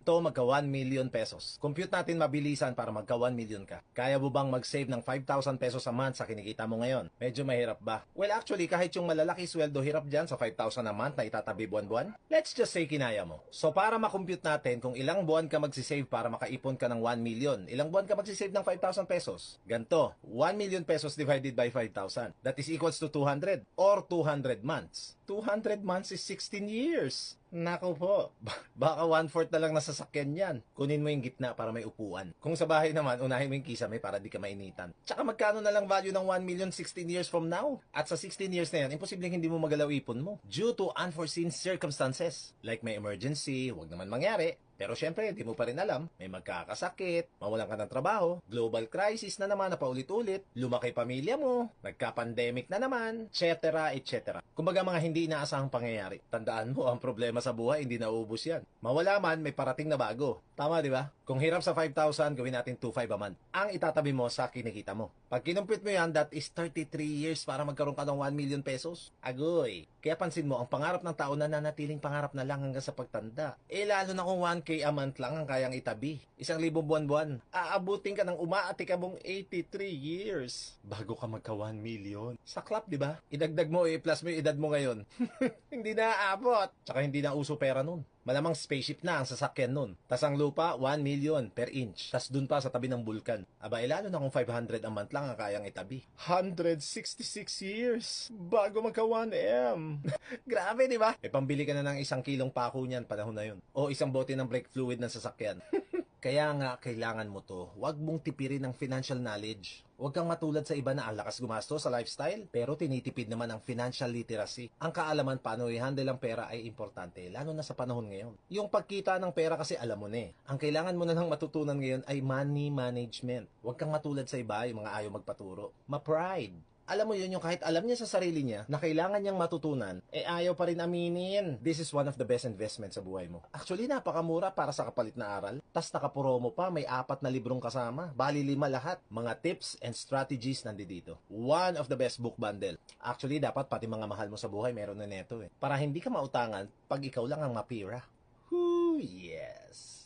to magka 1 million pesos. Compute natin mabilisan para magka 1 million ka. Kaya mo bang mag-save ng 5,000 pesos a month sa kinikita mo ngayon? Medyo mahirap ba? Well, actually, kahit yung malalaki sweldo hirap dyan sa 5,000 a month na itatabi buwan-buwan, let's just say kinaya mo. So, para makompute natin kung ilang buwan ka magsisave para makaipon ka ng 1 million, ilang buwan ka magsisave ng 5,000 pesos? Ganto, 1 million pesos divided by 5,000. That is equals to 200 or 200 months. 200 months is 16 years. Nako po, baka 1/4 na lang nasasakyan yan. Kunin mo yung gitna para may upuan. Kung sa bahay naman, unahin mo yung kisame para di ka mainitan. Tsaka magkano na lang value ng 1 million 16 years from now? At sa 16 years na yan, imposibleng hindi mo magalaw ipon mo. Due to unforeseen circumstances. Like may emergency, wag naman mangyari. Pero syempre, di mo pa rin alam, may magkakasakit, mawalan ka ng trabaho, global crisis na naman na paulit-ulit, lumaki pamilya mo, nagka-pandemic na naman, etc. etc. Kumbaga mga hindi inaasahang pangyayari. Tandaan mo, ang problema sa buhay, hindi nauubos yan. Mawala man, may parating na bago. Tama, di ba? Kung hirap sa 5,000, gawin natin 2,500 a month. Ang itatabi mo sa kinikita mo. Pag kinumpit mo yan, that is 33 years para magkaroon ka ng 1 million pesos. Agoy! Kaya pansin mo, ang pangarap ng tao na nanatiling pangarap na lang hanggang sa pagtanda. Eh lalo na kung 1K a month lang ang kayang itabi. 1,000 buwan-buwan. Aabutin ka ng umaati ka mong 83 years. Bago ka magka 1 million. Saklap, di ba? Idagdag mo, plus mo yung edad mo ngayon. Hindi na aabot. Tsaka hindi na uso pera nun. Malamang spaceship na ang sasakyan nun. Tas ang lupa, 1 million per inch. Tas dun pa sa tabi ng bulkan. Aba, lalo na kung 500 a month lang ang kayang itabi. 166 years bago magka 1M. Grabe, di ba? May pambili ka na ng 1 kilong pako niyan panahon na yun. O isang bote ng brake fluid ng sasakyan. Kaya nga, kailangan mo to. Huwag mong tipirin ng financial knowledge. Huwag kang matulad sa iba na ang lakas gumasto sa lifestyle, pero tinitipid naman ang financial literacy. Ang kaalaman paano i-handle ang pera ay importante, lalo na sa panahon ngayon. Yung pagkita ng pera kasi alam mo na eh. Ang kailangan mo na lang matutunan ngayon ay money management. Huwag kang matulad sa iba, yung mga ayaw magpaturo. Ma-pride. Alam mo yun, yung kahit alam niya sa sarili niya na kailangan niyang matutunan, eh ayaw pa rin aminin. This is one of the best investments sa buhay mo. Actually, napakamura para sa kapalit na aral. Tas nakapromo pa, may 4 na librong kasama. Bali 5 lahat. Mga tips and strategies nandito. One of the best book bundle. Actually, dapat pati mga mahal mo sa buhay meron na neto eh. Para hindi ka mautangan pag ikaw lang ang mapira. Whoo, yes.